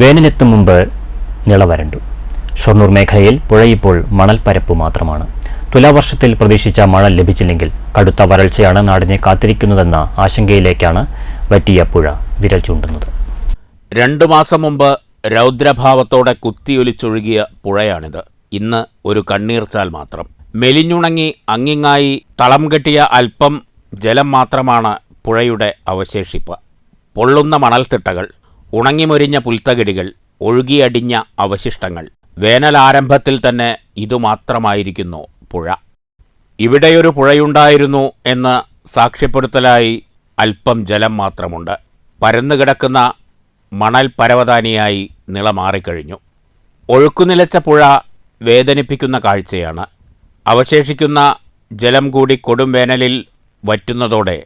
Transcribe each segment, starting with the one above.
വേനലെത്തും മുമ്പ് നിള വരണ്ടു. ഷൊർണൂർ മേഖലയിൽ പുഴയിപ്പോൾ മണൽപ്പരപ്പ് മാത്രമാണ്. തുലാവർഷത്തിൽ പ്രതീക്ഷിച്ച മഴ ലഭിച്ചില്ലെങ്കിൽ കടുത്ത വരൾച്ചയാണ് നാടിനെ കാത്തിരിക്കുന്നതെന്ന ആശങ്കയിലേക്കാണ് വറ്റിയ പുഴ വിരൽ ചൂണ്ടുന്നത്. 2 മാസം മുമ്പ് രൗദ്രഭാവത്തോടെ കുത്തിയൊലിച്ചൊഴുകിയ പുഴയാണിത്. ഇന്ന് ഒരു കണ്ണീർച്ചാൽ മാത്രം. മെലിഞ്ഞുണങ്ങി അങ്ങിങ്ങായി തളം കെട്ടിയ അല്പം ജലം മാത്രമാണ് പുഴയുടെ അവശേഷിപ്പ്. പൊള്ളുന്ന മണൽത്തിട്ടകൾ, ഉണങ്ങിമൊരിഞ്ഞ പുൽത്തകിടികൾ, ഒഴുകിയടിഞ്ഞ അവശിഷ്ടങ്ങൾ. വേനലാരംഭത്തിൽ തന്നെ ഇതുമാത്രമായിരിക്കുന്നു പുഴ. ഇവിടെയൊരു പുഴയുണ്ടായിരുന്നു എന്ന് സാക്ഷ്യപ്പെടുത്തലായി അല്പം ജലം മാത്രമുണ്ട്. പരന്നുകിടക്കുന്ന മണൽ പരവതാനിയായി നിള മാറിക്കഴിഞ്ഞു. ഒഴുക്കുനിലച്ച പുഴ വേദനിപ്പിക്കുന്ന കാഴ്ചയാണ്. അവശേഷിക്കുന്ന ജലം കൂടി കൊടും വേനലിൽ വറ്റുന്നതോടെ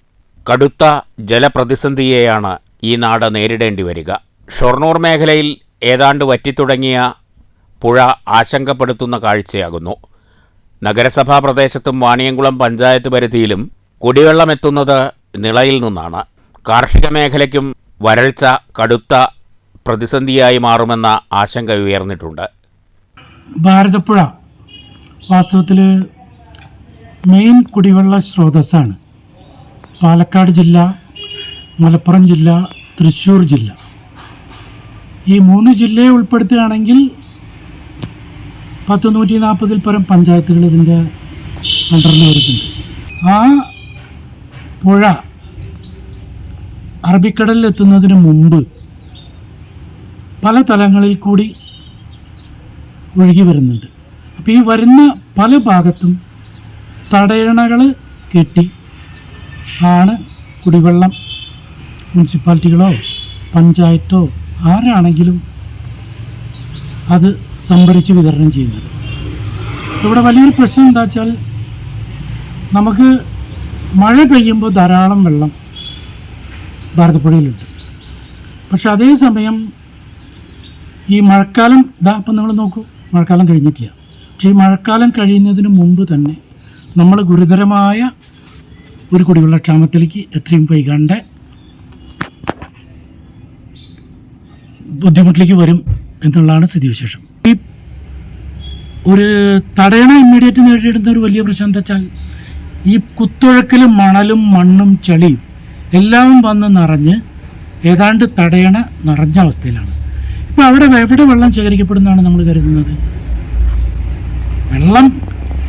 കടുത്ത ജലപ്രതിസന്ധിയെയാണ് ഈ നാട് നേരിടേണ്ടി വരിക. ഷൊർണൂർ മേഖലയിൽ ഏതാണ്ട് വറ്റിത്തുടങ്ങിയ പുഴ ആശങ്കപ്പെടുത്തുന്ന കാഴ്ചയാകുന്നു. നഗരസഭാ പ്രദേശത്തും വാണിയംകുളം പഞ്ചായത്ത് പരിധിയിലും കുടിവെള്ളമെത്തുന്നത് നിളയിൽ നിന്നാണ്. കാർഷിക മേഖലയ്ക്കും വരൾച്ച കടുത്ത പ്രതിസന്ധിയായി മാറുമെന്ന ആശങ്ക ഉയർന്നിട്ടുണ്ട്. ഭാരതപ്പുഴ വാസ്തവത്തിൽ മെയിൻ കുടിവെള്ള സ്രോതസ്സാണ്. പാലക്കാട് ജില്ല, മലപ്പുറം ജില്ല, തൃശ്ശൂർ ജില്ല, ഈ 3 ജില്ലയെ ഉൾപ്പെടുത്തുകയാണെങ്കിൽ 140 പരം പഞ്ചായത്തുകൾ ഇതിൻ്റെ അണ്ടറിൽ വരുന്നുണ്ട്. ആ പുഴ അറബിക്കടലിൽ എത്തുന്നതിന് മുമ്പ് പല തലങ്ങളിൽ കൂടി ഒഴുകി വരുന്നുണ്ട്. അപ്പോൾ ഈ വരുന്ന പല ഭാഗത്തും തടയണകൾ കെട്ടി ആണ് കുടിവെള്ളം മുനിസിപ്പാലിറ്റികളോ പഞ്ചായത്തോ ആരാണെങ്കിലും അത് സംഭരിച്ച് വിതരണം ചെയ്യുന്നത്. ഇവിടെ വലിയൊരു പ്രശ്നം എന്താ വെച്ചാൽ, നമുക്ക് മഴ പെയ്യുമ്പോൾ ധാരാളം വെള്ളം ഭാരതപ്പുഴയിലുണ്ട്. പക്ഷെ അതേസമയം ഈ മഴക്കാലം ഇപ്പം നിങ്ങൾ നോക്കൂ, മഴക്കാലം കഴിഞ്ഞിട്ടില്ല. പക്ഷേ ഈ മഴക്കാലം കഴിയുന്നതിന് മുമ്പ് തന്നെ നമ്മൾ ഗുരുതരമായ ഒരു കുടിവെള്ളക്ഷാമത്തിലേക്ക് എത്രയും വൈകാണ്ട് ബുദ്ധിമുട്ടിലേക്ക് വരും എന്നുള്ളതാണ് സ്ഥിതിവിശേഷം. ഈ ഒരു തടയണ ഇമ്മീഡിയറ്റ് നേരിടുന്ന ഒരു വലിയ പ്രശ്നം എന്താ വെച്ചാൽ, ഈ കുത്തൊഴുക്കിലും മണലും മണ്ണും ചെളിയും എല്ലാം വന്ന് നിറഞ്ഞ് ഏതാണ്ട് തടയണ നിറഞ്ഞ അവസ്ഥയിലാണ്. ഇപ്പോൾ അവിടെ എവിടെ വെള്ളം ശേഖരിക്കപ്പെടുന്നതാണ് നമ്മൾ കരുതുന്നത്? വെള്ളം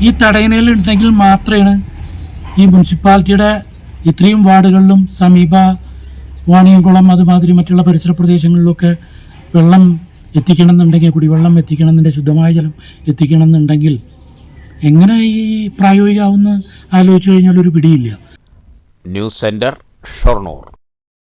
ഈ തടയണയിൽ ഉണ്ടെങ്കിൽ മാത്രമേ ഈ മുനിസിപ്പാലിറ്റിയുടെ ഇത്രയും വാർഡുകളിലും സമീപ വാണിയംകുളം അതുമാതിരി മറ്റുള്ള പരിസര പ്രദേശങ്ങളിലൊക്കെ വെള്ളം എത്തിക്കണം എന്നുണ്ടെങ്കിൽ, കുടിവെള്ളം എത്തിക്കണം എന്നുണ്ടെങ്കിൽ, ശുദ്ധമായ ജലം എത്തിക്കണം എന്നുണ്ടെങ്കിൽ എങ്ങനെ ഈ പ്രായോഗികമാവുമെന്ന് ആലോചിച്ചു കഴിഞ്ഞാൽ ഒരു പിടിയില്ല. News centre, Shoranur.